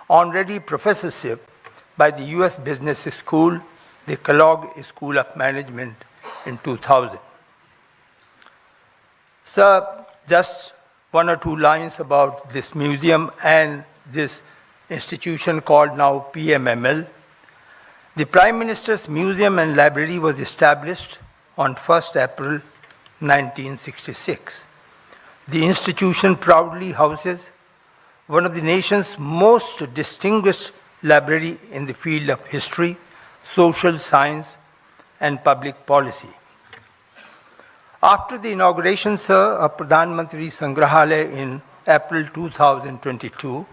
honorary professorship by the US Business School, the Kellogg School of Management in 2000. Sir, just one or two lines about this museum and this institution called now PMML. The Prime Minister's Museum and Library was established on 1st April 1966. The institution proudly houses one of the nation's most distinguished library in the field of history, social science, and public policy. After the inauguration, sir, of Pradhan Mantri Sangrahalaya in April 2022,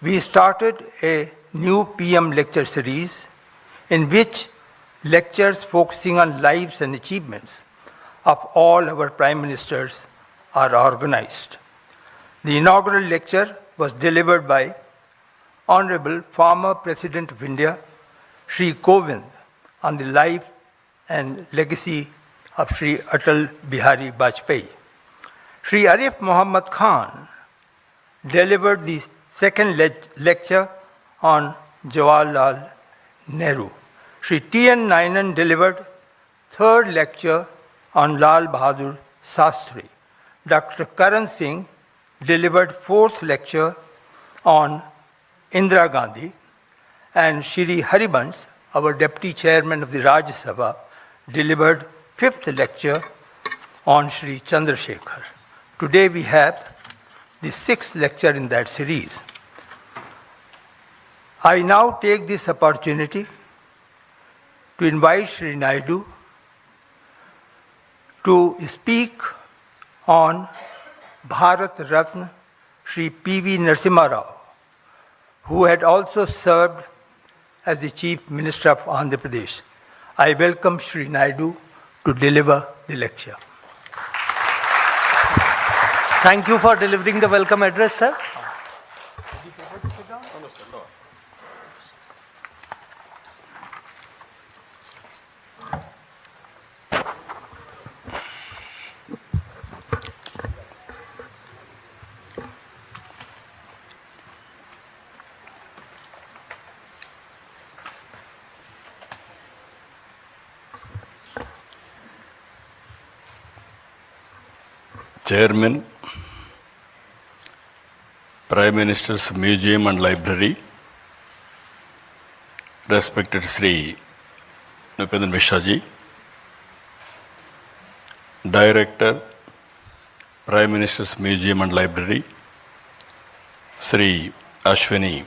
we started a new PM lecture series in which lectures focusing on lives and achievements of all our prime ministers are organized. The inaugural lecture was delivered by Honorable former President of India, Shri Kovind, on the life and legacy of Shri Atal Bihari Vajpayee. Shri Arif Muhammad Khan delivered the second lecture on Jawaharlal Nehru. Shri T.N. Nainan delivered third lecture on Lal Bahadur Shastri. Dr. Karan Singh delivered fourth lecture on Indira Gandhi, and Shri Harivansh, our Deputy Chairman of the Rajya Sabha, delivered fifth lecture on Shri Chandrasekhar. Today we have the sixth lecture in that series. I now take this opportunity to invite Shri Naidu to speak on Bharat Ratna Shri P.V. Narasimha Rao, who had also served as the Chief Minister of Andhra Pradesh. I welcome Shri Naidu to deliver the lecture. Thank you for delivering the welcome address, sir. Chairman, Prime Minister's Museum and Library, respected Sri Nupendra Mishra ji, Director, Prime Minister's Museum and Library, Sri Ashwini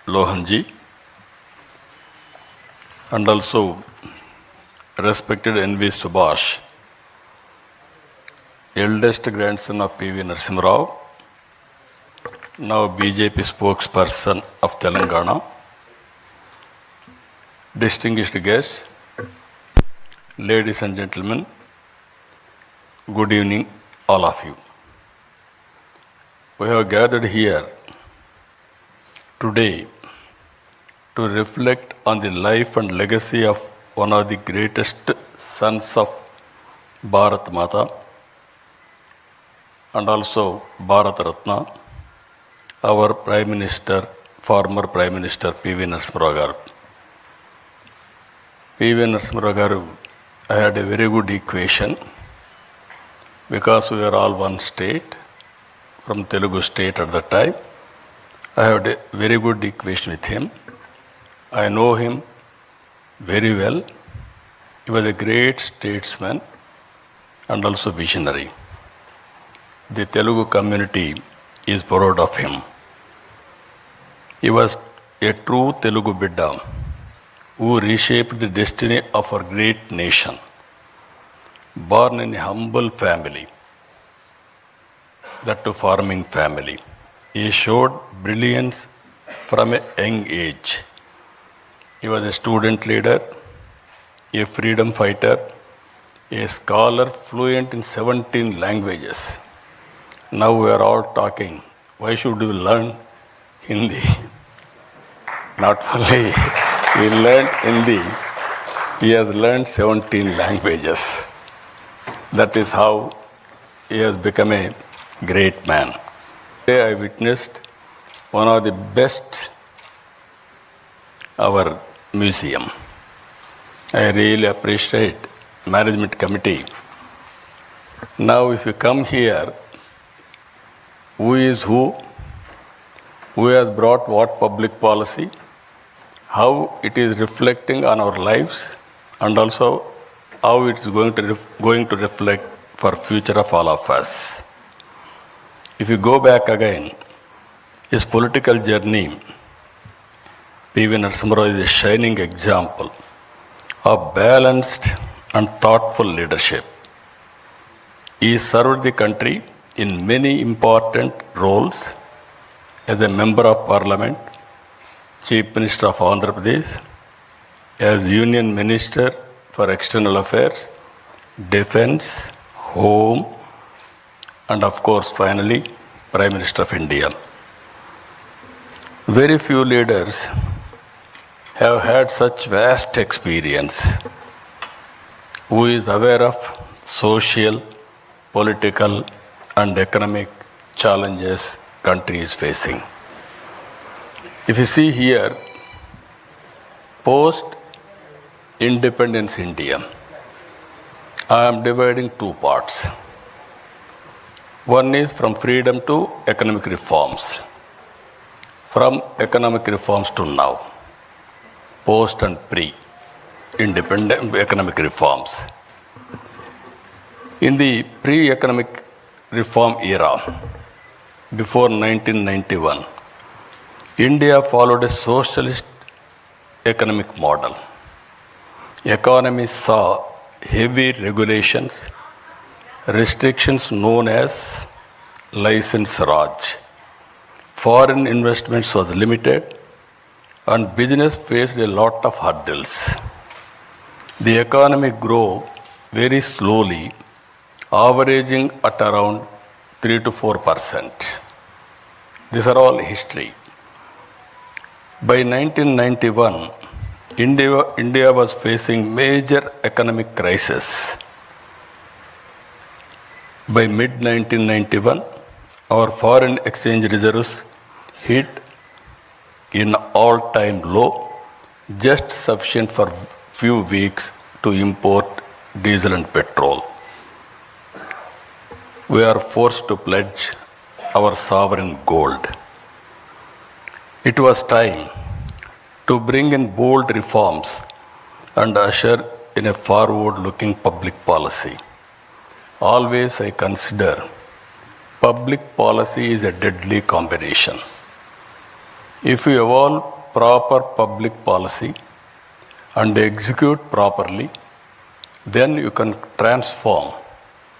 Lohan ji, and also respected N.V. Subhash, eldest grandson of P.V. Narasimha Rao, now BJP spokesperson of Telangana, distinguished guests, ladies and gentlemen, good evening all of you. We have gathered here today to reflect on the life and legacy of one of the greatest sons of Bharat Mata, and also Bharat Ratna, our Prime Minister, former Prime Minister P.V. Narasimha Rao garu. P.V. Narasimha Rao garu, I had a very good equation because we were all one state, from Telugu State at that time. I had a very good equation with him. I know him very well. He was a great statesman and also visionary. The Telugu community is proud of him. He was a true Telugu Bidda who reshaped the destiny of our great nation. Born in a humble family, that too farming family, he showed brilliance from a young age. He was a student leader, a freedom fighter, a scholar fluent in 17 languages. Now we are all talking, why should we learn Hindi? Not only he learned Hindi, he has learned 17 languages. That is how he has become a great man. Today I witnessed one of the best our museum. I really appreciate management committee. Now if you come here, who is who has brought what public policy, how it is reflecting on our lives, and also how it is going to reflect for future of all of us. If you go back again, his political journey, P.V. Narasimha Rao is a shining example of balanced and thoughtful leadership. He served the country in many important roles as a member of parliament, Chief Minister of Andhra Pradesh, as Union Minister for External Affairs, Defence, Home, and of course finally Prime Minister of India. Very few leaders have had such vast experience, who is aware of social, political, and economic challenges country is facing. If you see here, post-independence India, I am dividing two parts. One is from freedom to economic reforms. From economic reforms to now, post and pre-independent economic reforms. In the pre-economic reform era, before 1991, India followed a socialist economic model. Economy saw heavy regulations, restrictions known as license Raj. Foreign investments was limited and business faced a lot of hurdles. The economy grew very slowly, averaging at around 3 to 4%. These are all history. By 1991, India was facing major economic crisis. By mid-1991, our foreign exchange reserves hit in all-time low, just sufficient for few weeks to import diesel and petrol. We are forced to pledge our sovereign gold. It was time to bring in bold reforms and usher in a forward-looking public policy. Always I consider public policy is a deadly combination. If you evolve proper public policy and execute properly, then you can transform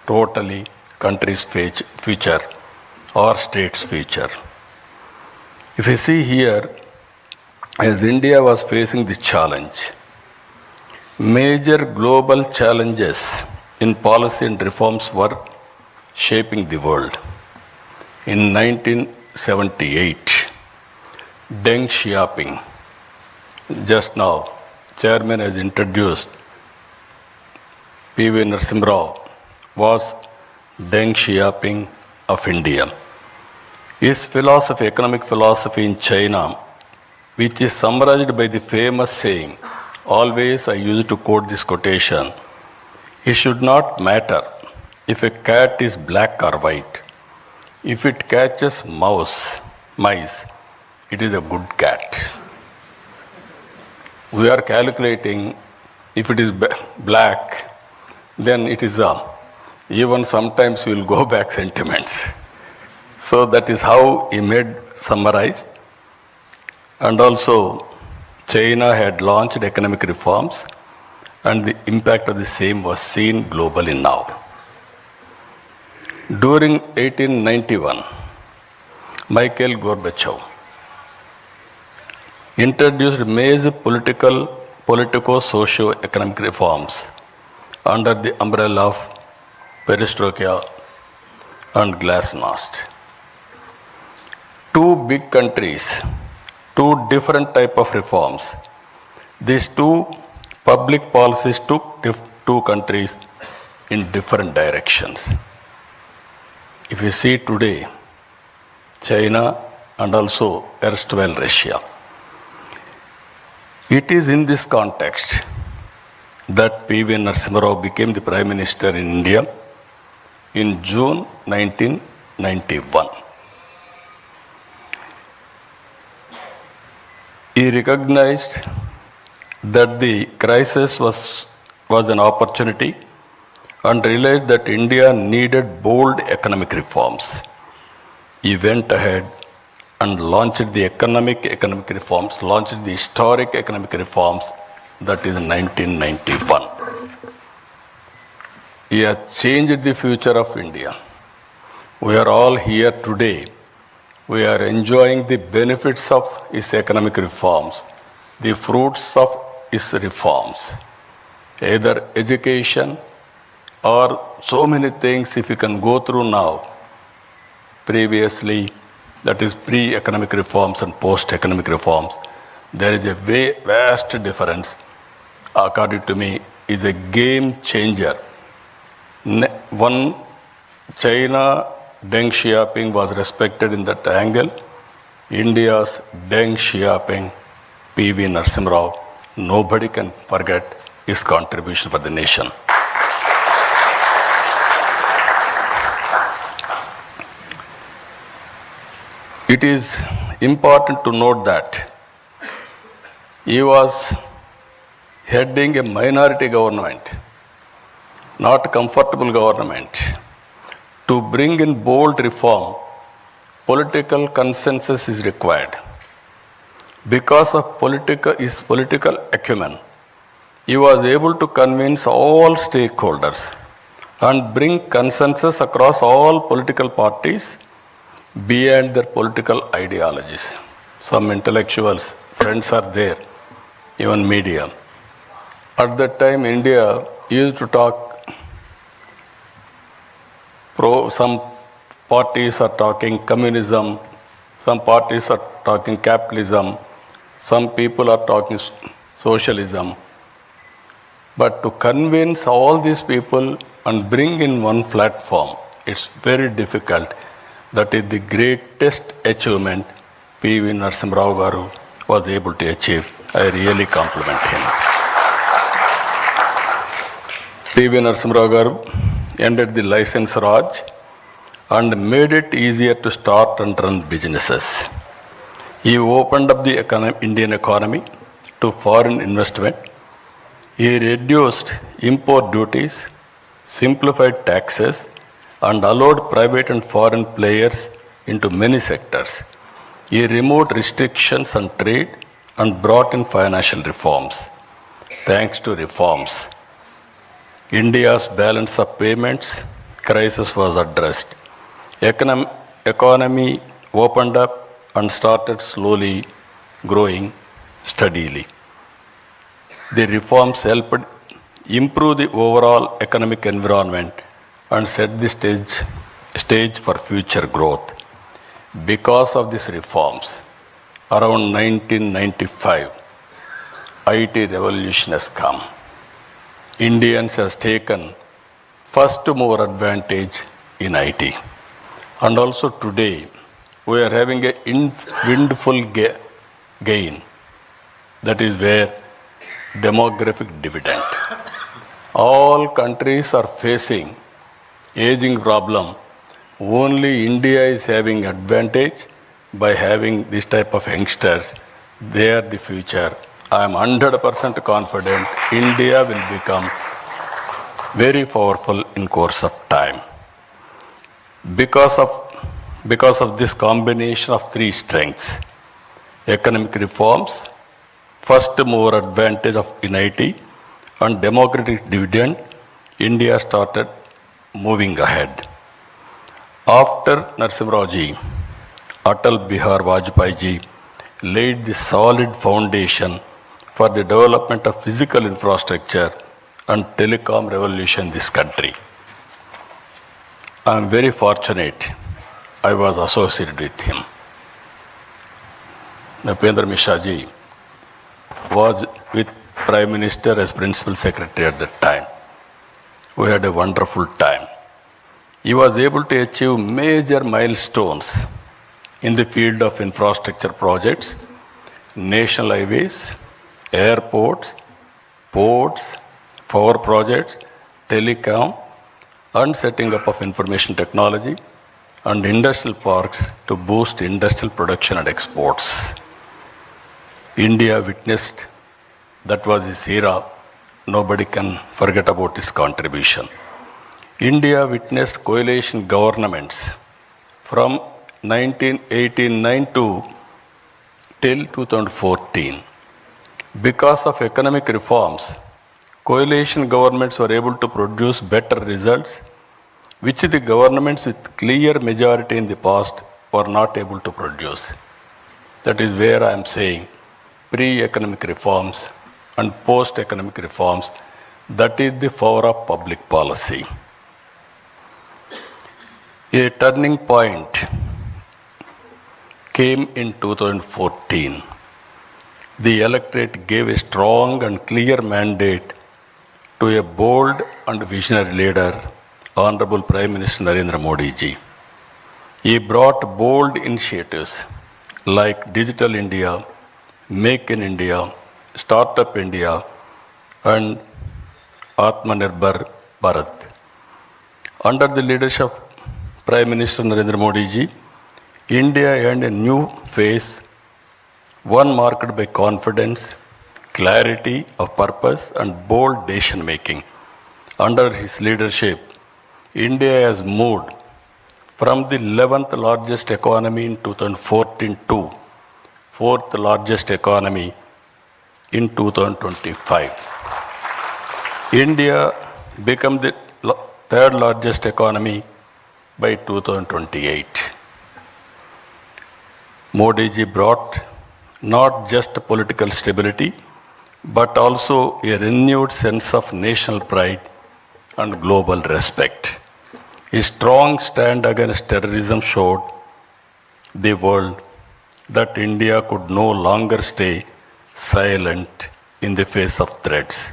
totally country's future or state's future. If you see here, as India was facing the challenge, major global challenges in policy and reforms were shaping the world. In 1978, Deng Xiaoping, just now, Chairman has introduced P.V. Narasimha Rao, was Deng Xiaoping of India. His philosophy, economic philosophy in China, which is summarized by the famous saying, always I used to quote this quotation, it should not matter if a cat is black or white. If it catches mice, it is a good cat. We are calculating if it is black, then it is even sometimes we will go back sentiments. So that is how he made summarized. And also China had launched economic reforms and the impact of the same was seen globally now. During 1891, Mikhail Gorbachev introduced major politico-socio-economic reforms under the umbrella of perestroika and glasnost. Two big countries, two different type of reforms. These two public policies took two countries in different directions. If you see today, China and also erstwhile Russia. It is in this context that P.V. Narasimha Rao became the Prime Minister in India in June 1991. He recognized that the crisis was an opportunity and realized that India needed bold economic reforms. He went ahead and launched the historic economic reforms, that is in 1991. He has changed the future of India. We are all here today. We are enjoying the benefits of his economic reforms, the fruits of his reforms, either education or so many things if you can go through now. Previously, that is pre-economic reforms and post-economic reforms, there is a vast difference. According to me, is a game changer. One, China Deng Xiaoping was respected in that angle. India's Deng Xiaoping, P.V. Narasimha Rao, nobody can forget his contribution for the nation. It is important to note that he was heading a minority government, not a comfortable government. To bring in bold reform, political consensus is required. Because of his political acumen, he was able to convince all stakeholders and bring consensus across all political parties beyond their political ideologies. Some intellectuals, friends are there, even media. At that time, India used to talk some parties are talking communism, some parties are talking capitalism, some people are talking socialism. But to convince all these people and bring in one platform, it's very difficult. That is the greatest achievement P.V. Narasimha Rao garu was able to achieve. I really compliment him. P.V. Narasimha Rao garu ended the license Raj and made it easier to start and run businesses. He opened up the Indian economy to foreign investment. He reduced import duties, simplified taxes, and allowed private and foreign players into many sectors. He removed restrictions on trade and brought in financial reforms. Thanks to reforms, India's balance of payments crisis was addressed. Economy opened up and started slowly growing steadily. The reforms helped improve the overall economic environment and set the stage for future growth. Because of these reforms, around 1995, IT revolution has come. Indians has taken first mover advantage in IT. And also today, we are having a windfall gain. That is where demographic dividend. All countries are facing aging problem. Only India is having advantage by having this type of youngsters. They are the future. I am 100% confident India will become very powerful in course of time. Because of this combination of three strengths, economic reforms, first mover advantage in IT, and democratic dividend, India started moving ahead. After Narasimha Rao ji, Atal Bihar Vajpayee ji laid the solid foundation for the development of physical infrastructure and telecom revolution in this country. I am very fortunate I was associated with him. Napendra Mishra ji was with Prime Minister as Principal Secretary at that time. We had a wonderful time. He was able to achieve major milestones in the field of infrastructure projects, national highways, airports, ports, power projects, telecom, and setting up of information technology and industrial parks to boost industrial production and exports. India witnessed, that was his era, nobody can forget about his contribution. India witnessed coalition governments from 1989 till 2014. Because of economic reforms, coalition governments were able to produce better results, which the governments with clear majority in the past were not able to produce. That is where I am saying pre-economic reforms and post-economic reforms, that is the power of public policy. A turning point came in 2014. The electorate gave a strong and clear mandate to a bold and visionary leader, Honorable Prime Minister Narendra Modi ji. He brought bold initiatives like Digital India, Make in India, Startup India, and Atmanirbhar Bharat. Under the leadership of Prime Minister Narendra Modi ji, India earned a new phase, one marked by confidence, clarity of purpose, and bold decision making. Under his leadership, India has moved from the 11th largest economy in 2014 to 4th largest economy in 2025. India became the third largest economy by 2028. Modi ji brought not just political stability, but also a renewed sense of national pride and global respect. His strong stand against terrorism showed the world that India could no longer stay silent in the face of threats.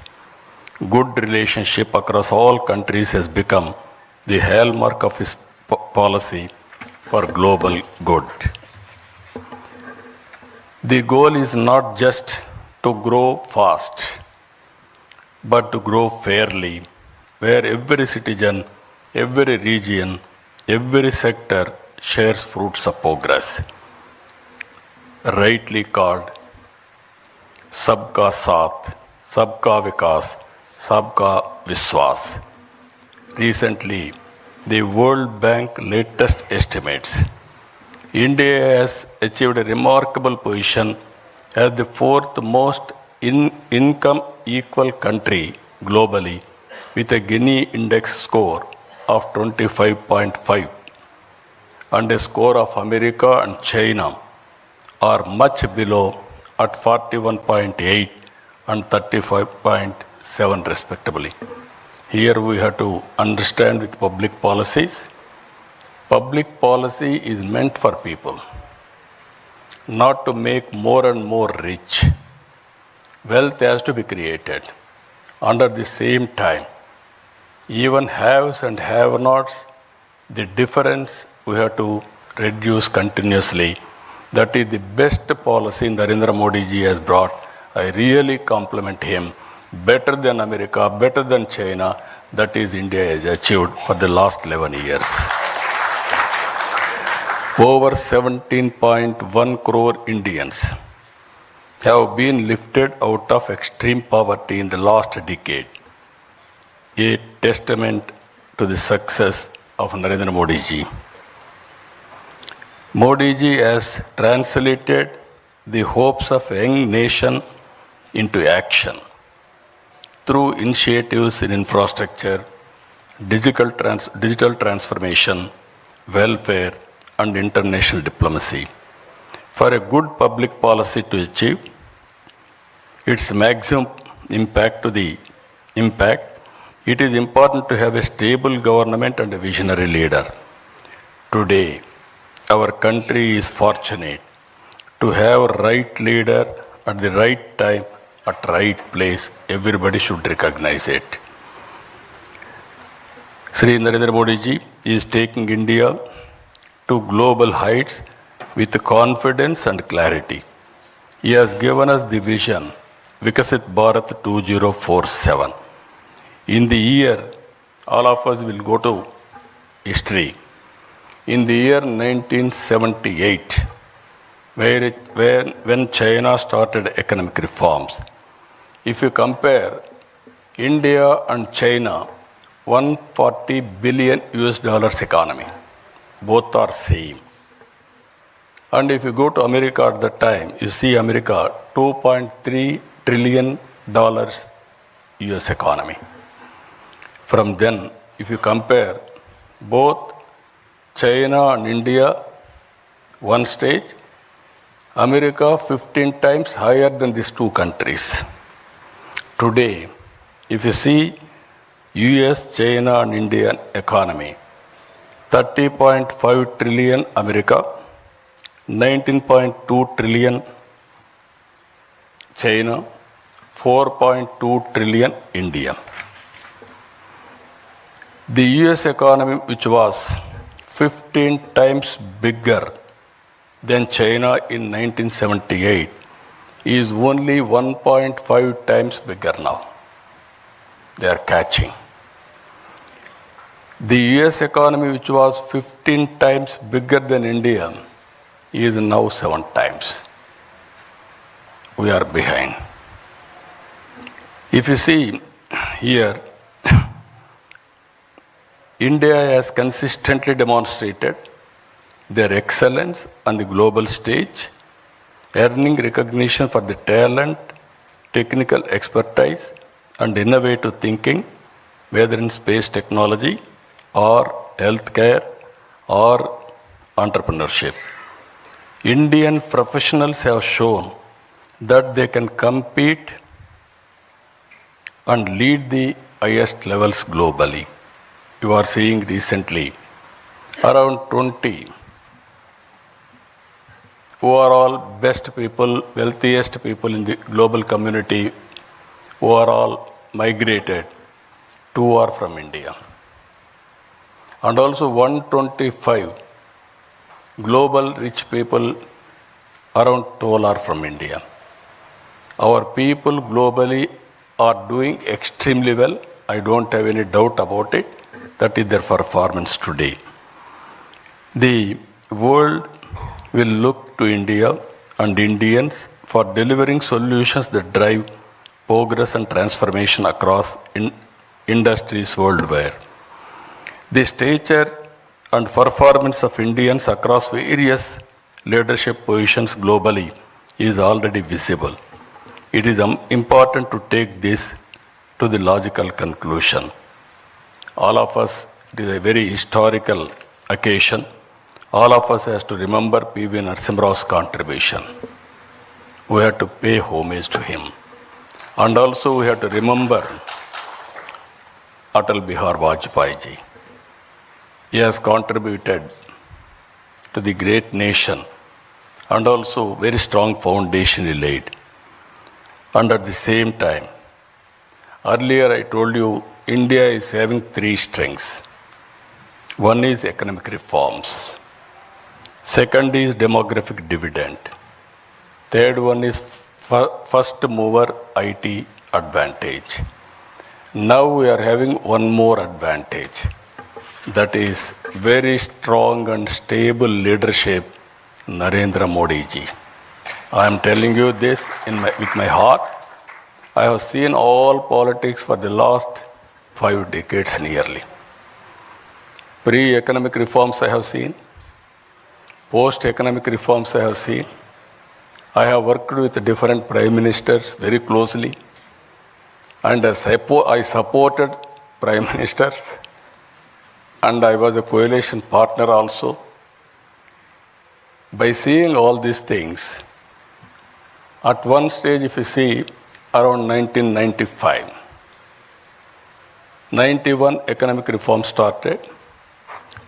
Good relationship across all countries has become the hallmark of his policy for global good. The goal is not just to grow fast, but to grow fairly, where every citizen, every region, every sector shares fruits of progress. Rightly called Sabka Saath, Sabka Vikas, Sabka Vishwas. Recently, the World Bank latest estimates, India has achieved a remarkable position as the fourth most income equal country globally, with a Gini index score of 25.5 and a score of America and China are much below at 41.8 and 35.7 respectively. Here we have to understand with public policies. Public policy is meant for people, not to make more and more rich. Wealth has to be created. Under the same time, even haves and have-nots, the difference we have to reduce continuously. That is the best policy Narendra Modi ji has brought. I really compliment him. Better than America, better than China, that is India has achieved for the last 11 years. Over 17.1 crore Indians have been lifted out of extreme poverty in the last decade. A testament to the success of Narendra Modi ji. Modi ji has translated the hopes of a young nation into action through initiatives in infrastructure, digital transformation, welfare, and international diplomacy. For a good public policy to achieve its maximum impact, it is important to have a stable government and a visionary leader. Today, our country is fortunate to have a right leader at the right time, at right place. Everybody should recognize it. Shri Narendra Modi ji is taking India to global heights with confidence and clarity. He has given us the vision Vikasit Bharat 2047. In the year, all of us will go to history. In the year 1978, when China started economic reforms, if you compare India and China, 140 billion US dollars economy, both are same. And if you go to America at that time, you see America, $2.3 trillion US economy. From then, if you compare both China and India, one stage, America 15 times higher than these two countries. Today, if you see US, China and Indian economy, 30.5 trillion America, 19.2 trillion China, 4.2 trillion India. The US economy, which was 15 times bigger than China in 1978, is only 1.5 times bigger now. They are catching. The US economy, which was 15 times bigger than India, is now 7 times. We are behind. If you see here, India has consistently demonstrated their excellence on the global stage, earning recognition for the talent, technical expertise, and innovative thinking, whether in space technology or healthcare or entrepreneurship. Indian professionals have shown that they can compete and lead the highest levels globally. You are seeing recently around 20 who are all best people, wealthiest people in the global community, who are all migrated, 2 are from India. And also 125 global rich people, around 12 are from India. Our people globally are doing extremely well. I don't have any doubt about it. That is their performance today. The world will look to India and Indians for delivering solutions that drive progress and transformation across industries worldwide. The stature and performance of Indians across various leadership positions globally is already visible. It is important to take this to the logical conclusion. All of us, it is a very historical occasion. All of us has to remember P.V. Narasimha Rao's contribution. We have to pay homage to him. And also we have to remember Atal Bihar Vajpayee ji. He has contributed to the great nation and also very strong foundation he laid. And at the same time, earlier I told you India is having 3 strengths. One is economic reforms. Second is demographic dividend. Third one is first mover IT advantage. Now we are having one more advantage. That is very strong and stable leadership, Narendra Modi ji. I am telling you this with my heart. I have seen all politics for the last 5 decades nearly. Pre-economic reforms I have seen. Post-economic reforms I have seen. I have worked with different prime ministers very closely. And I supported prime ministers. And I was a coalition partner also. By seeing all these things, at one stage, if you see, around 1995, 91 economic reform started.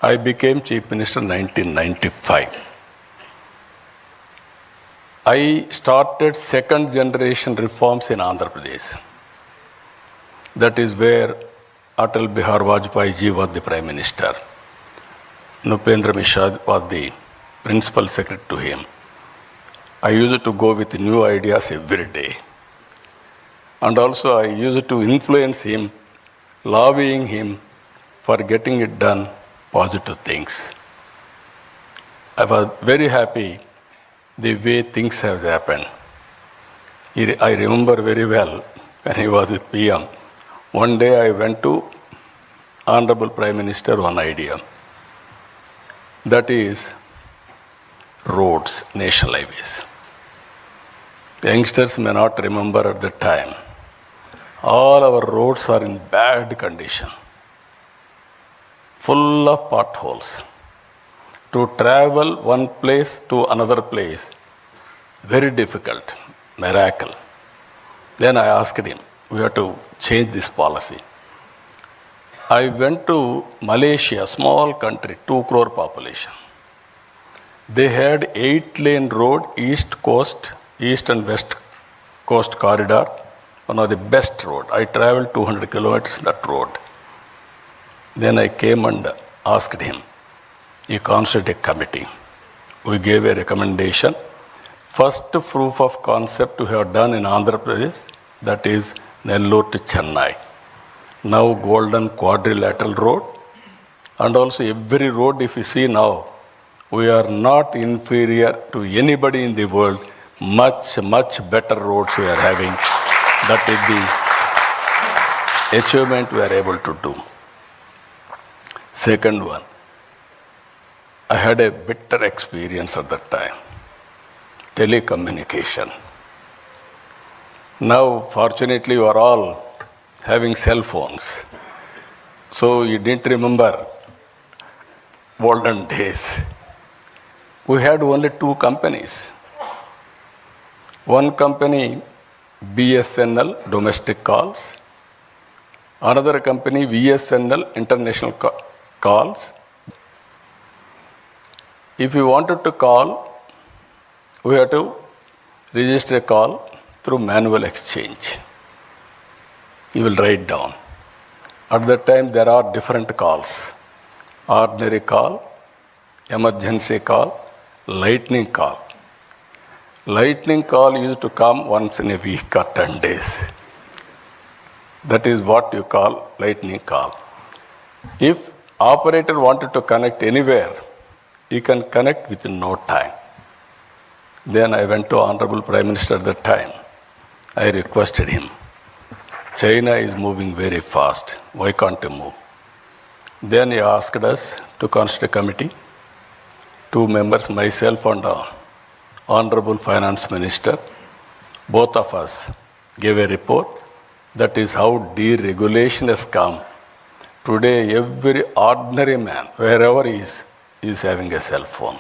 I became Chief Minister in 1995. I started second generation reforms in Andhra Pradesh. That is where Atal Bihar Vajpayee ji was the Prime Minister. Nupendra Mishra was the principal secretary to him. I used to go with new ideas every day. And also I used to influence him, lobbying him for getting it done, positive things. I was very happy the way things have happened. I remember very well when he was with PM. One day I went to Honorable Prime Minister one idea. That is roads, national highways. The youngsters may not remember at the time. All our roads are in bad condition, full of potholes. To travel one place to another place, very difficult, miracle. Then I asked him, we have to change this policy. I went to Malaysia, small country, 2 crore population. They had 8-lane road, east and west coast corridor, one of the best road. I traveled 200 kilometers that road. Then I came and asked him, he constituted a committee. We gave a recommendation. First proof of concept we have done in Andhra Pradesh, that is Nellore to Chennai. Now golden quadrilateral road, and also every road if you see now, we are not inferior to anybody in the world. Much, much better roads we are having. That is the achievement we are able to do. Second one, I had a bitter experience at that time. Telecommunication. Now, fortunately, you are all having cell phones. So you didn't remember olden days. We had only 2 companies. One company, BSNL, domestic calls. Another company, VSNL, international calls. If you wanted to call, we have to register a call through manual exchange. You will write down. At that time, there are different calls. Ordinary call, emergency call, lightning call. Lightning call used to come once in a week or 10 days. That is what you call lightning call. If operator wanted to connect anywhere, he can connect within no time. Then I went to Honorable Prime Minister at that time. I requested him, China is moving very fast. Why can't you move? Then he asked us to constitute a committee. 2 members, myself and Honorable Finance Minister, both of us gave a report. That is how deregulation has come. Today, every ordinary man, wherever he is having a cell phone.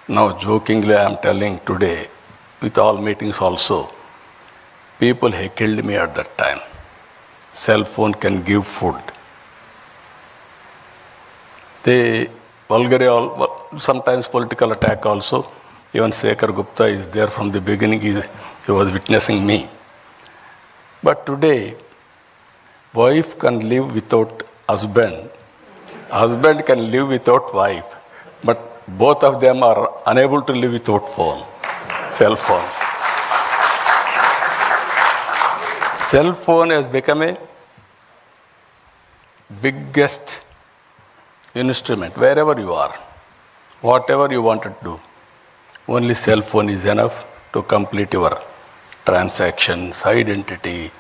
Now, jokingly, I am telling today, with all meetings also, people heckled me at that time. Cell phone can give food. They vulgarly, sometimes political attack also. Even Shekhar Gupta is there from the beginning. He was witnessing me. But today, wife can live without husband. Husband can live without wife. But both of them are unable to live without phone, cell phone. Cell phone has become a biggest instrument wherever you are, whatever you want to do. Only cell phone is enough to complete your transactions, identity,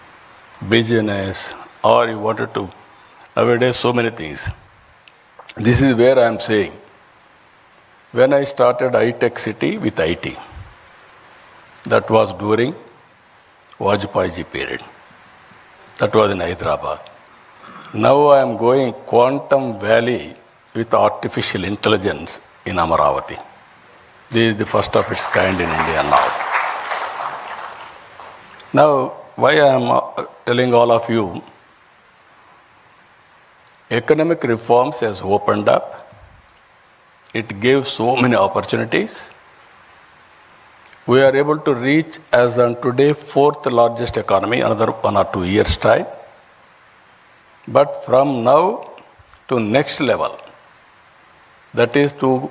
business, or you wanted to. Nowadays, so many things. This is where I am saying, when I started iTech City with IT, that was during Vajpayee period. That was in Hyderabad. Now I am going Quantum Valley with artificial intelligence in Amaravati. This is the first of its kind in India now. Now, why I am telling all of you, economic reforms has opened up. It gave so many opportunities. We are able to reach, as on today, 4th largest economy, another 1 or 2 years' time. But from now to next level, that is to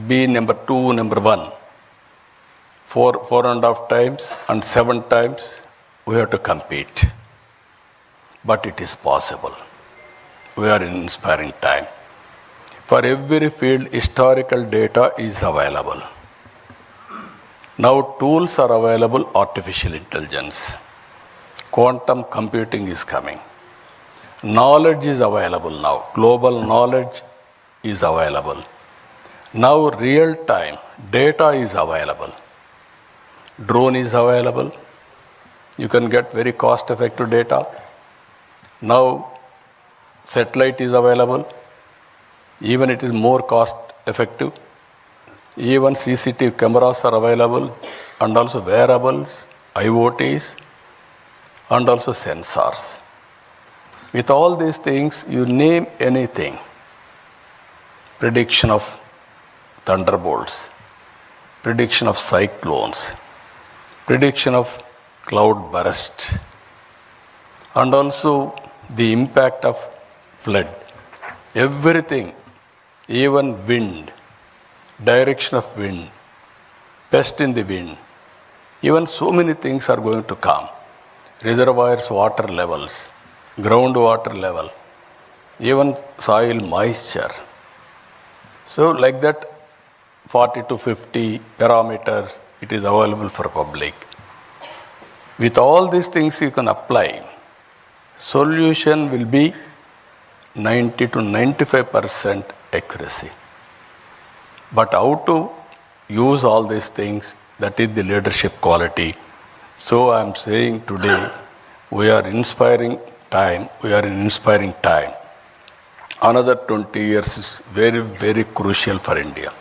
be number 2, number 1. 4.5 times and 7 times we have to compete. But it is possible. We are in inspiring time. For every field, historical data is available. Now tools are available, artificial intelligence. Quantum computing is coming. Knowledge is available now. Global knowledge is available. Now real time data is available. Drone is available. You can get very cost effective data. Now satellite is available. Even it is more cost effective. Even CCTV cameras are available, and also wearables, IoTs, and also sensors. With all these things, you name anything. Prediction of thunderbolts, prediction of cyclones, prediction of cloud burst, and also the impact of flood. Everything, even wind, direction of wind, pest in the wind, even so many things are going to come. Reservoirs, water levels, groundwater level, even soil moisture. So like that, 40 to 50 parameters, it is available for public. With all these things you can apply. Solution will be 90 to 95% accuracy. But how to use all these things, that is the leadership quality. So I am saying today, we are inspiring time. We are in inspiring time. Another 20 years is very, very crucial for India.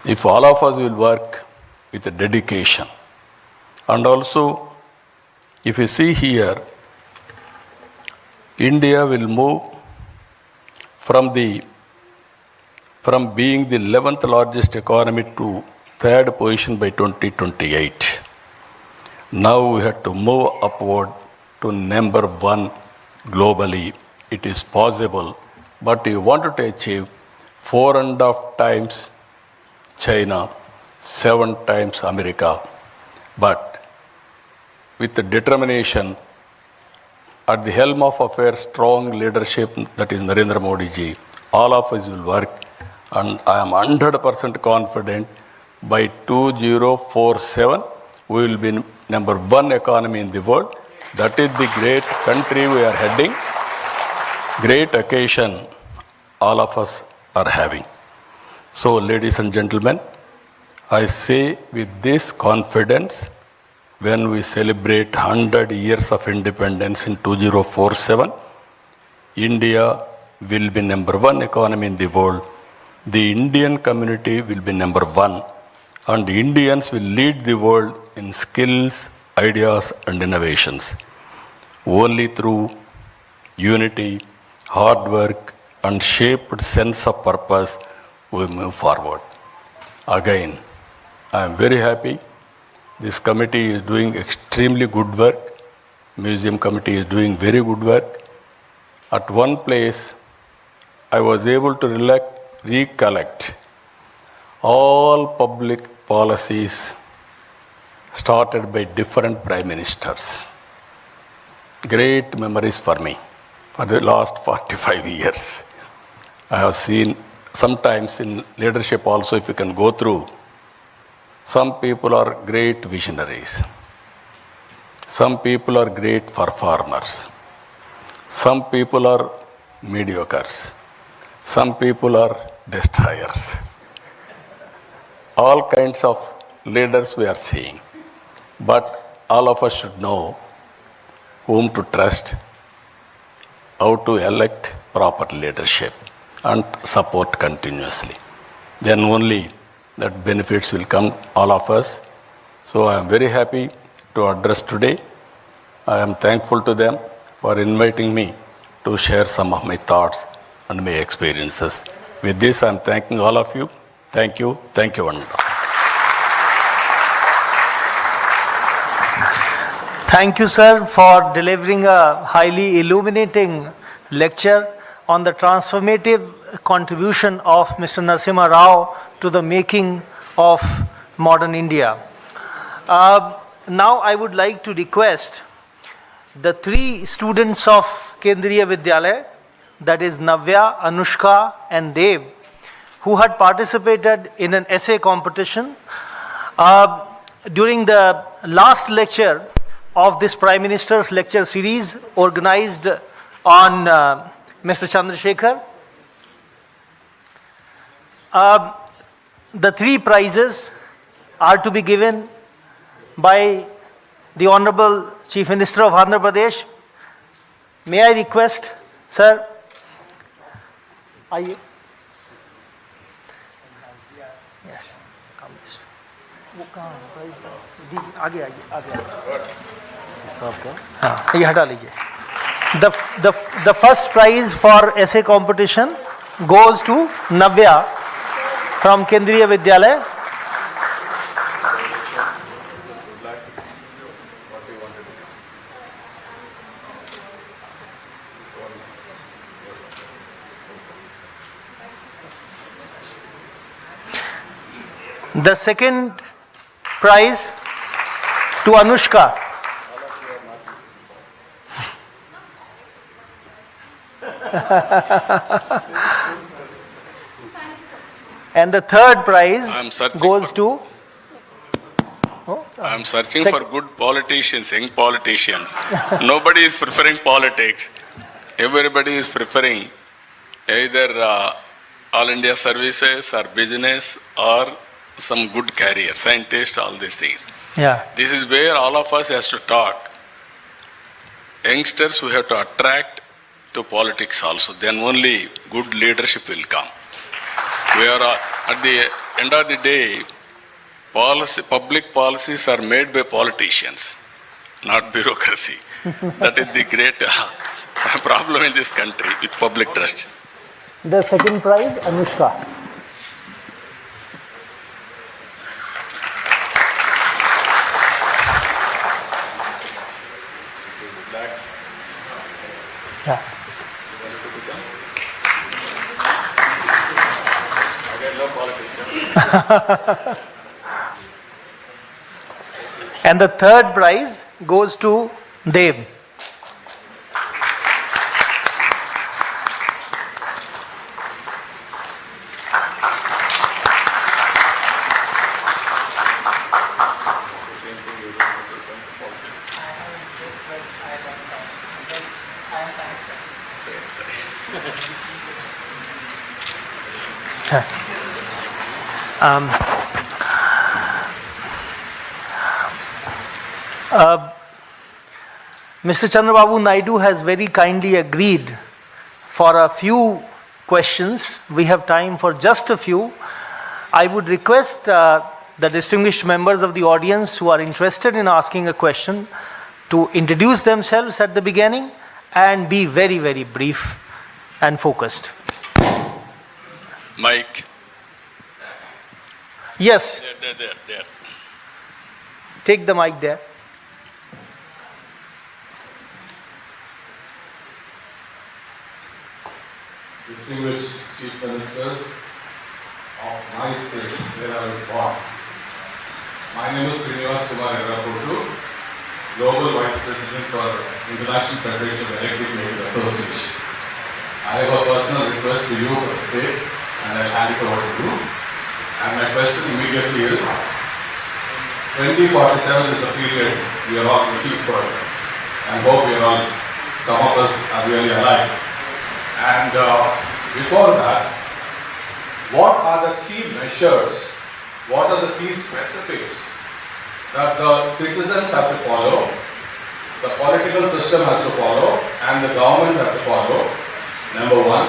If all of us will work with a dedication, and also if you see here, India will move from being the 11th largest economy to 3rd position by 2028. Now we have to move upward to number 1 globally. It is possible, but you wanted to achieve 4.5 times China, 7 times America. But with the determination, at the helm of affairs, strong leadership, that is Narendra Modi ji, all of us will work, and I am 100% confident by 2047 we will be number 1 economy in the world. That is the great country we are heading, great occasion all of us are having. So ladies and gentlemen, I say with this confidence, when we celebrate 100 years of independence in 2047, India will be number 1 economy in the world. The Indian community will be number 1, and Indians will lead the world in skills, ideas, and innovations. Only through unity, hard work, and shaped sense of purpose we move forward. Again, I am very happy. This committee is doing extremely good work. Museum committee is doing very good work. At one place, I was able to recollect all public policies started by different prime ministers. Great memories for me for the last 45 years. I have seen sometimes in leadership also, if you can go through, some people are great visionaries. Some people are great performers. Some people are mediocres. Some people are destroyers. All kinds of leaders we are seeing. But all of us should know whom to trust, how to elect proper leadership, and support continuously. Then only that benefits will come all of us. So I am very happy to address today. I am thankful to them for inviting me to share some of my thoughts and my experiences. With this, I am thanking all of you. Thank you. Thank you, Vanda. Thank you, sir, for delivering a highly illuminating lecture on the transformative contribution of Mr. Narasimha Rao to the making of modern India. Now I would like to request the three students of Kendriya Vidyalaya, that is Navya, Anushka and Dev, who had participated in an essay competition. During the last lecture of this Prime Minister's lecture series organized on Mr. Chandrasekhar, the three prizes are to be given by the Honorable Chief Minister of Andhra Pradesh. May I request, sir? Yes. Come this way. वो कहाँ है? Prize आगे आइए, आगे हाँ, ये हटा लीजिए. The first prize for essay competition goes to Navya from Kendriya Vidyalaya. The second prize to Anushka. And the third prize goes to... I'm searching for good politicians, young politicians. Nobody is preferring politics. Everybody is preferring either all India services or business or some good career, scientist, all these things. Yeah. This is where all of us has to talk. Youngsters who have to attract to politics also, then only good leadership will come. We are at the end of the day, public policies are made by politicians, not bureaucracy. That is the great problem in this country with public trust. The second prize, Anushka. Yeah. And the third prize goes to Dev. Mr. Chandrababu Naidu has very kindly agreed for a few questions. We have time for just a few. I would request the distinguished members of the audience who are interested in asking a question to introduce themselves at the beginning and be very, very brief and focused. Mike. Yes. There. Take the mic there. Distinguished Chief Minister of my state where I was born. My name is Srinivas Kumar Eraputu, Global Vice President for International Federation of Electric Vehicle Association. I have a personal request to you for the state and I'll hand it over to you. And my question immediately is, 2047 is the period we are all looking for and hope we are all, some of us are really alive. And before that, what are the key measures, what are the key specifics that the citizens have to follow, the political system has to follow, and the governments have to follow, number one.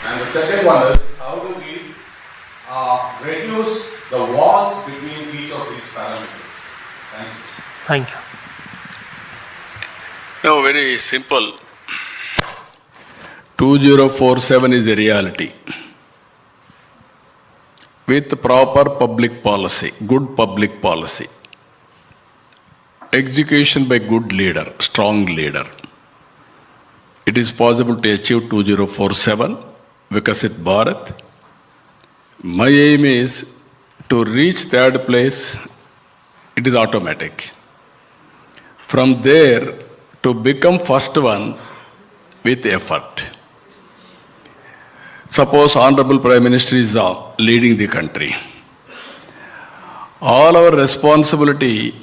And the second one is, how do we reduce the walls between each of these parameters? Thank you. Thank you. No, very simple. 2047 is a reality. With proper public policy, good public policy, execution by good leader, strong leader, it is possible to achieve 2047 Vikasit Bharat. My aim is to reach third place, it is automatic. From there, to become first one with effort. Suppose Honorable Prime Minister is leading the country. All our responsibility,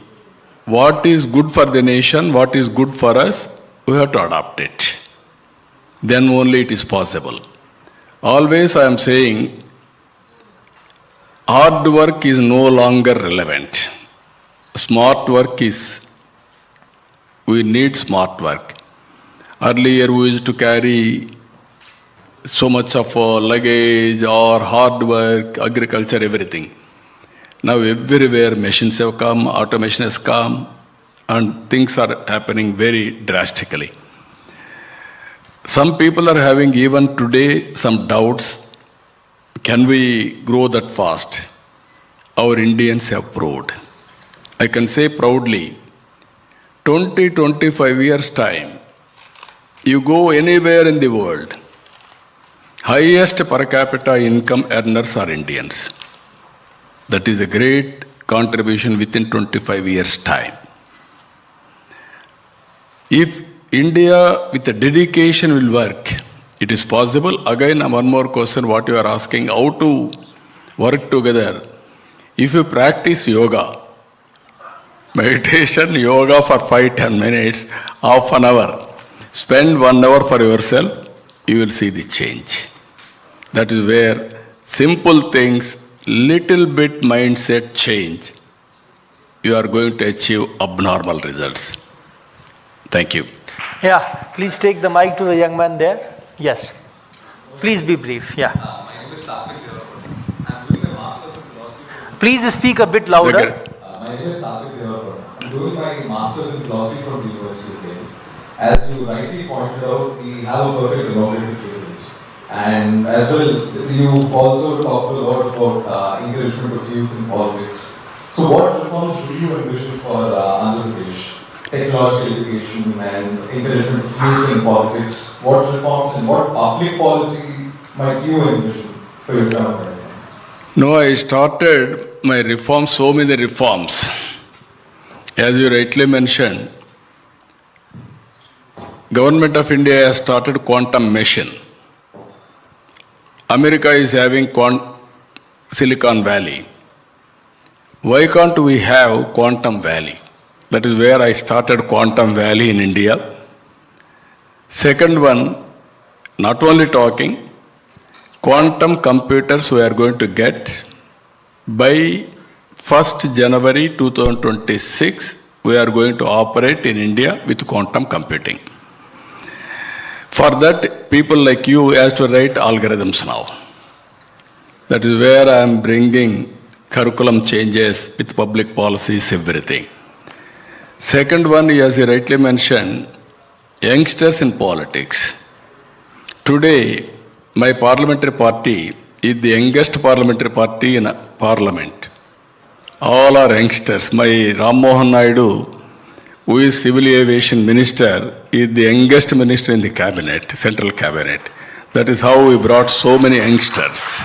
what is good for the nation, what is good for us, we have to adopt it. Then only it is possible. Always I am saying, hard work is no longer relevant. Smart work is, we need smart work. Earlier we used to carry so much of luggage or hard work, agriculture, everything. Now everywhere machines have come, automation has come, and things are happening very drastically. Some people are having even today some doubts. Can we grow that fast? Our Indians have proved. I can say proudly, 20-25 years time, you go anywhere in the world, highest per capita income earners are Indians. That is a great contribution within 25 years' time. If India with a dedication will work, it is possible. Again, one more question, what you are asking, how to work together. If you practice yoga, meditation, yoga for 5-10 minutes, half an hour, spend 1 hour for yourself, you will see the change. That is where simple things, little bit mindset change, you are going to achieve abnormal results. Thank you. Yeah, please take the mic to the young man there. Yes. Please be brief. Yeah. My name is Sathik. I'm doing a master's in philosophy. Please speak a bit louder. My name is Sathik. I'm doing my master's in philosophy from the University of Delhi. As you rightly pointed out, we have a perfect democratic privilege. And as well, you also talked a lot about encouragement of youth in politics. So what reforms do you envision for Andhra Pradesh? Technological education and encouragement of youth in politics. What reforms and what public policy might you envision for your government? No, I started my reforms, so many reforms. As you rightly mentioned, Government of India has started quantum mission. America is having Silicon Valley. Why can't we have Quantum Valley? That is where I started Quantum Valley in India. Second one, not only talking, quantum computers we are going to get by 1st January 2026, we are going to operate in India with quantum computing. For that, people like you have to write algorithms now. That is where I am bringing curriculum changes with public policies, everything. Second one, as you rightly mentioned, youngsters in politics. Today, my parliamentary party is the youngest parliamentary party in parliament. All are youngsters. My Ram Mohan Naidu, who is civil aviation minister, is the youngest minister in the cabinet, central cabinet. That is how we brought so many youngsters.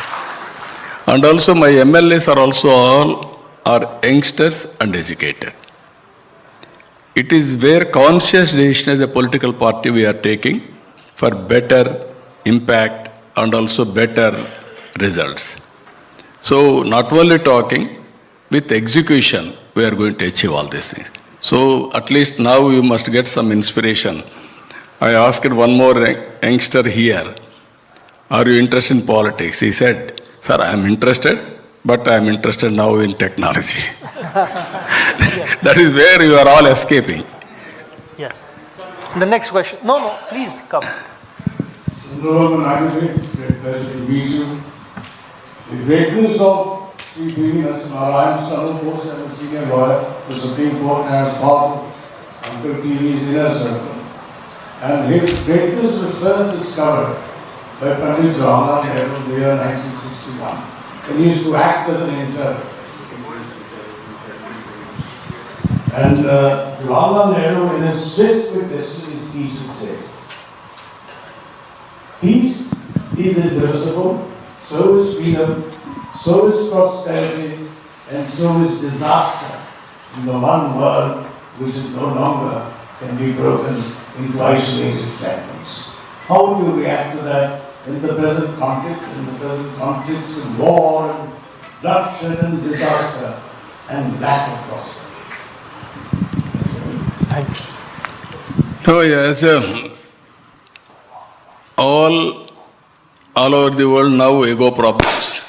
And also my MLAs are also all are youngsters and educated. It is where conscious decision as a political party we are taking for better impact and also better results. So not only talking, with execution, we are going to achieve all these things. So at least now you must get some inspiration. I asked one more youngster here, are you interested in politics? He said, sir, I am interested, but I am interested now in technology. That is where you are all escaping. Yes. The next question. No, please come. Chandrababu, great pleasure to meet you. The greatness of Sri TV Narasimha Rao, I am Chandrababu, I am a senior lawyer, the Supreme Court, and I am part of Uncle TV's inner circle. And his greatness was first discovered by Pandit Jawaharlal Nehru in the year 1961. And he used to act as an interpreter. And Jawaharlal Nehru, in his Twist with Destiny speech, would say, peace is irreversible, so is freedom, so is prosperity, and so is disaster in the one world which is no longer can be broken into isolated fragments. How do you react to that in the present context of war and bloodshed and disaster and lack of prosperity? Thank you. Oh yes, all over the world now ego problems.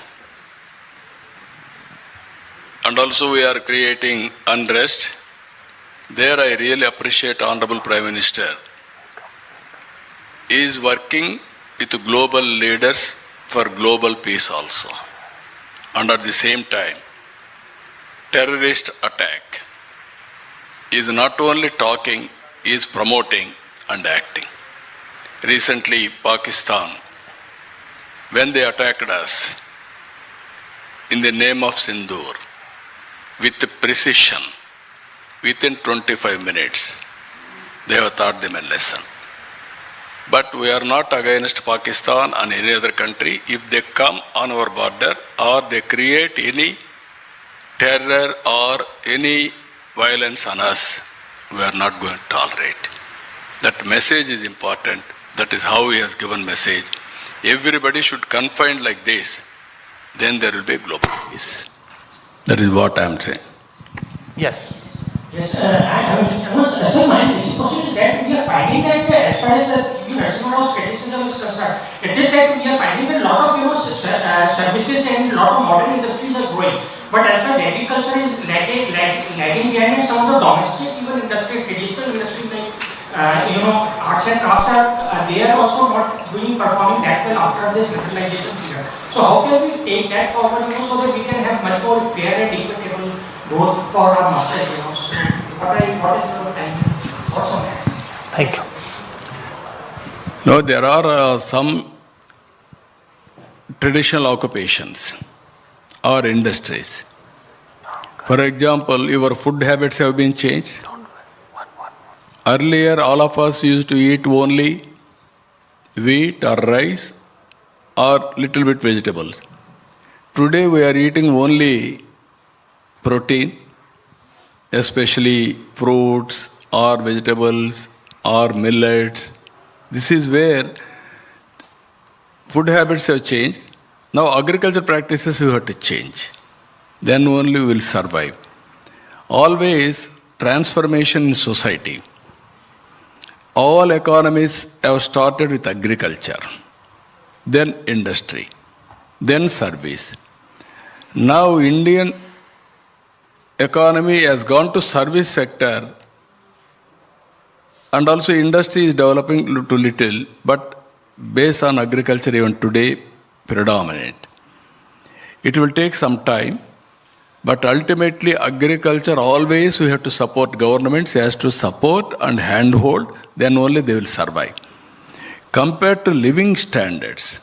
And also we are creating unrest. There I really appreciate Honorable Prime Minister. He is working with global leaders for global peace also. And at the same time, terrorist attack is not only talking, he is promoting and acting. Recently, Pakistan, when they attacked us in the name of Sindoor, with precision, within 25 minutes, they have taught them a lesson. But we are not against Pakistan and any other country. If they come on our border or they create any terror or any violence on us, we are not going to tolerate. That message is important. That is how he has given message. Everybody should confine like this. Then there will be global peace. That is what I am saying. Yes. Yes, sir, my question is that we are finding that as far as the Narasimha Rao's criticism is concerned, it is that we are finding that a lot of services and a lot of modern industries are growing. But as far as agriculture is lagging behind, and some of the domestic even industry, traditional industries like arts and crafts they are also not performing that well after this liberalization period. So how can we take that forward, so that we can have much more fair and equitable growth for our masses, So what is your time? What's on that? Thank you. No, there are some traditional occupations or industries. For example, your food habits have been changed. Earlier, all of us used to eat only wheat or rice or little bit vegetables. Today, we are eating only protein, especially fruits or vegetables or millets. This is where food habits have changed. Now agriculture practices we have to change. Then only we will survive. Always transformation in society. All economies have started with agriculture, then industry, then service. Now Indian economy has gone to service sector, and also industry is developing to little, but based on agriculture even today predominant. It will take some time, but ultimately agriculture always we have to support. Governments has to support and handhold, then only they will survive. Compared to living standards,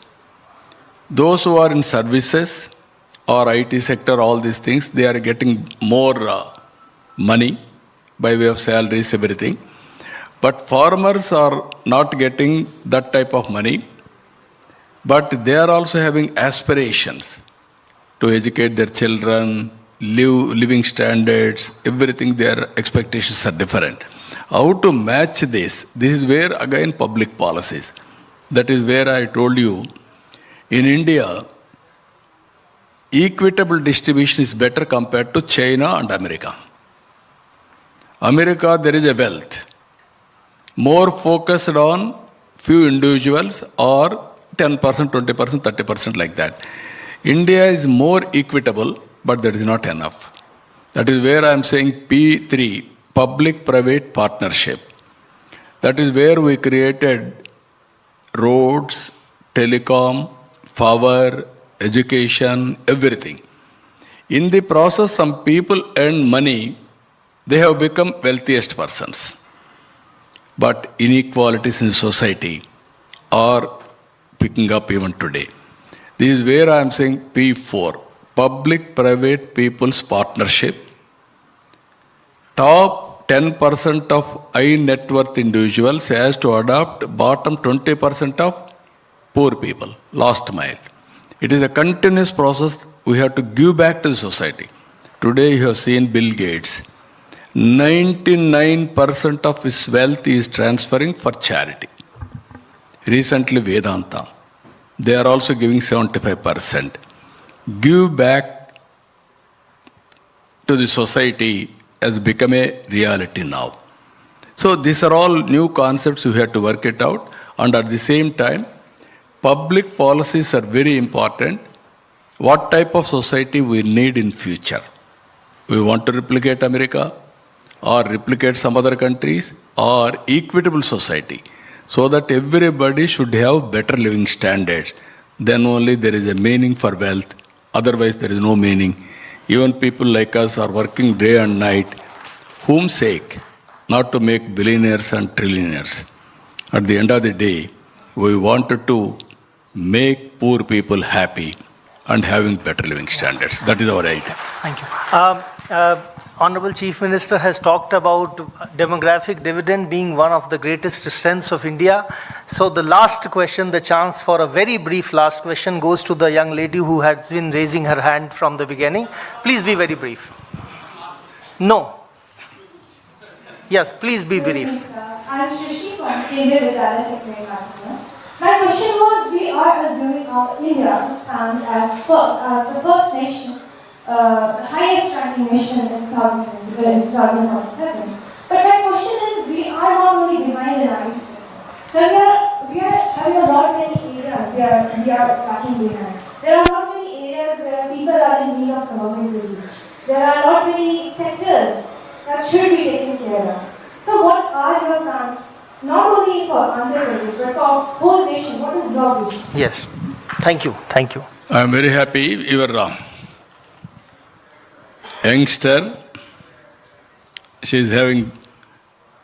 those who are in services or IT sector, all these things, they are getting more money by way of salaries, everything. But farmers are not getting that type of money, but they are also having aspirations to educate their children, living standards, everything, their expectations are different. How to match this? This is where again public policies. That is where I told you, in India, equitable distribution is better compared to China and America. America, there is a wealth. More focused on few individuals or 10%, 20%, 30% like that. India is more equitable, but that is not enough. That is where I am saying P3, public-private partnership. That is where we created roads, telecom, power, education, everything. In the process, some people earn money, they have become wealthiest persons. But inequalities in society are picking up even today. This is where I am saying P4, public-private people's partnership. Top 10% of high net worth individuals has to adopt bottom 20% of poor people, last mile. It is a continuous process. We have to give back to the society. Today you have seen Bill Gates. 99% of his wealth is transferring for charity. Recently Vedanta, they are also giving 75%. Give back to the society has become a reality now. So these are all new concepts, we have to work it out. And at the same time, public policies are very important. What type of society we need in future? We want to replicate America or replicate some other countries or equitable society so that everybody should have better living standards. Then only there is a meaning for wealth. Otherwise there is no meaning. Even people like us are working day and night. Whom sake? Not to make billionaires and trillionaires. At the end of the day, we wanted to make poor people happy and having better living standards. That is our idea. Thank you. Honorable Chief Minister has talked about demographic dividend being one of the greatest strengths of India. So the last question, the chance for a very brief last question goes to the young lady who has been raising her hand from the beginning. Please be very brief. No. Yes, please be brief. I'm Shrishi from Cambridge with My question was, we are assuming India to stand as the first nation, the highest ranking nation in 2027. But my question is, we are not only divided in 90%. So we are having a lot many areas we are lacking behind. There are not many areas where people are in need of government relief. There are not many sectors that should be taken care of. So what are your plans, not only for Andhra Pradesh, but for whole nation? What is your vision? Yes. Thank you. Thank you. I am very happy your youngster, she is having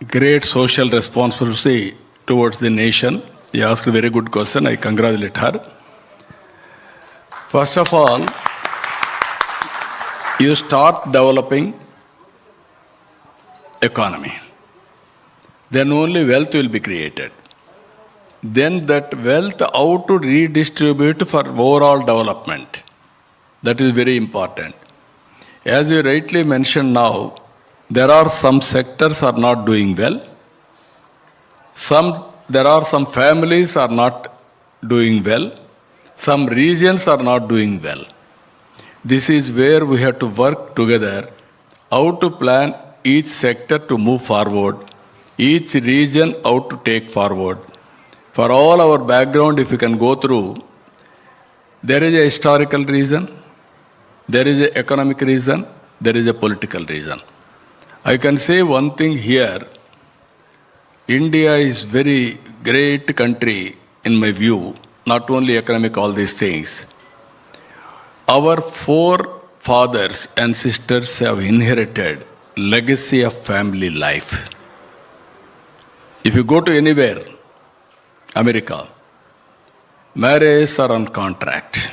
great social responsibility towards the nation. She asked a very good question. I congratulate her. First of all, you start developing economy. Then only wealth will be created. Then that wealth, how to redistribute for overall development. That is very important. As you rightly mentioned now, there are some sectors are not doing well. There are some families are not doing well. Some regions are not doing well. This is where we have to work together, how to plan each sector to move forward, each region how to take forward. For all our background, if you can go through, there is a historical reason, there is an economic reason, there is a political reason. I can say one thing here, India is very great country in my view, not only economic, all these things. Our forefathers and sisters have inherited legacy of family life. If you go to anywhere, America, marriages are on contract,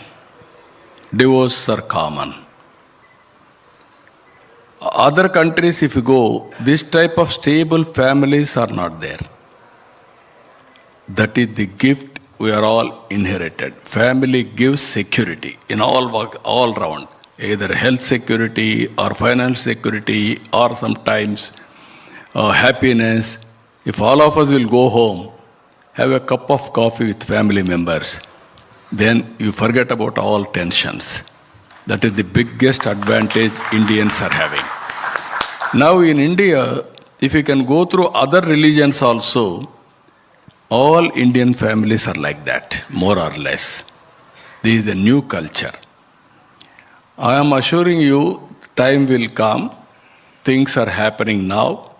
divorces are common. Other countries, if you go, this type of stable families are not there. That is the gift we are all inherited. Family gives security in all round, either health security or financial security or sometimes happiness. If all of us will go home, have a cup of coffee with family members, then you forget about all tensions. That is the biggest advantage Indians are having. Now in India, if you can go through other religions also, all Indian families are like that, more or less. This is a new culture. I am assuring you, time will come, things are happening now,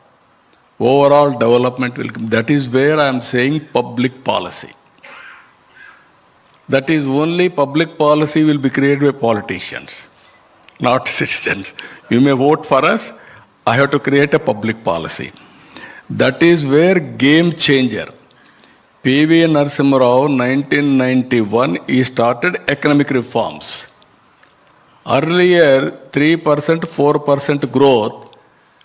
overall development will come. That is where I am saying public policy. That is only public policy will be created by politicians, not citizens. You may vote for us, I have to create a public policy. That is where game changer. PV Narasimha Rao, 1991, he started economic reforms. Earlier, 3%, 4% growth.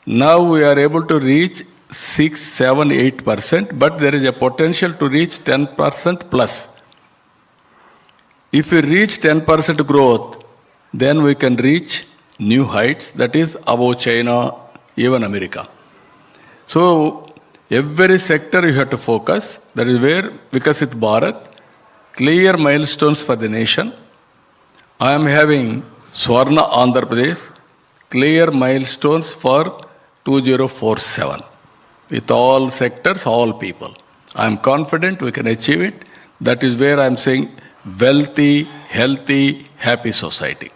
Now we are able to reach 6, 7, 8%, but there is a potential to reach 10% plus. If we reach 10% growth, then we can reach new heights, that is above China, even America. So every sector you have to focus. That is where Vikasit Bharat, clear milestones for the nation. I am having Swarna Andhra Pradesh, clear milestones for 2047. With all sectors, all people. I am confident we can achieve it. That is where I am saying wealthy, healthy, happy society.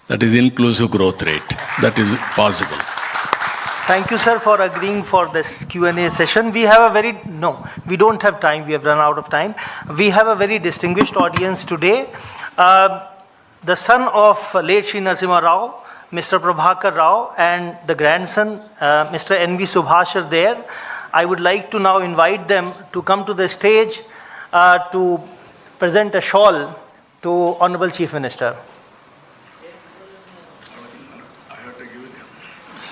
That is inclusive growth rate. That is possible. Thank you, sir, for agreeing for this Q&A session. We don't have time. We have run out of time. We have a very distinguished audience today. The son of late Shri Narasimha Rao, Mr. Prabhakar Rao, and the grandson, Mr. N.V. Subhash, are there. I would like to now invite them to come to the stage to present a shawl to Honorable Chief Minister.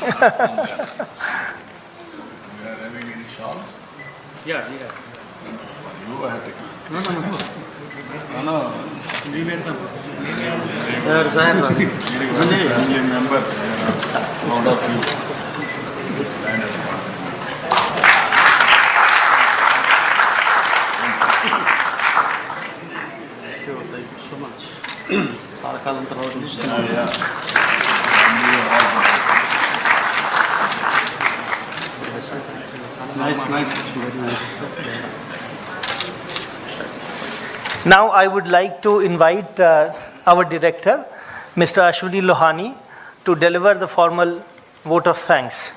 We are having any shawls? Yeah. You have to give. No. Family members, proud of you. Thank you so much. Now I would like to invite our director, Mr. Ashwini Lohani, to deliver the formal vote of thanks.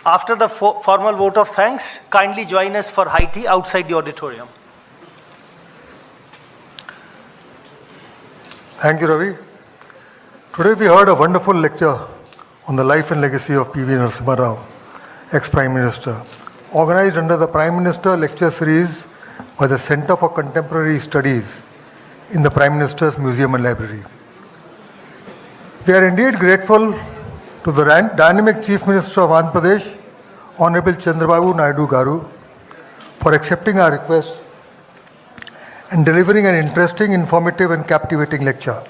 After the formal vote of thanks, kindly join us for high tea outside the auditorium. Thank you, Ravi. Today we heard a wonderful lecture on the life and legacy of P.V. Narasimha Rao, ex-Prime Minister, organized under the Prime Minister Lecture Series by the Center for Contemporary Studies in the Prime Minister's Museum and Library. We are indeed grateful to the dynamic Chief Minister of Andhra Pradesh, Honorable Chandrababu Naidu Garu, for accepting our request and delivering an interesting, informative and captivating lecture.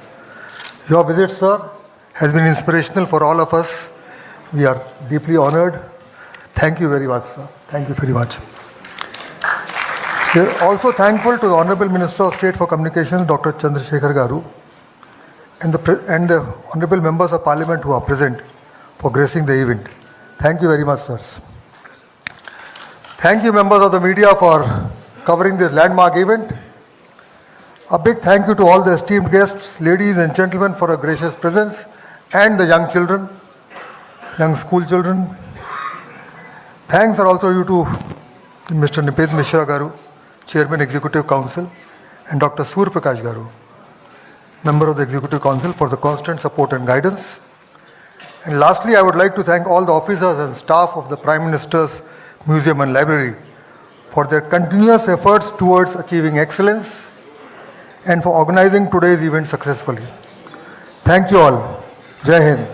Your visit, sir, has been inspirational for all of us. We are deeply honored. Thank you very much, sir. Thank you very much. We are also thankful to the Honorable Minister of State for Communications, Dr. Chandrasekhar Garu, and the Honorable Members of Parliament who are present for gracing the event. Thank you very much, sirs. Thank you, members of the media, for covering this landmark event. A big thank you to all the esteemed guests, ladies and gentlemen, for a gracious presence, and the young children, young school children. Thanks are also due to Mr. Nipet Mishra Garu, Chairman Executive Council, and Dr. Sur Prakash Garu, Member of the Executive Council, for the constant support and guidance. And lastly, I would like to thank all the officers and staff of the Prime Minister's Museum and Library for their continuous efforts towards achieving excellence and for organizing today's event successfully. Thank you all. Jai Hind.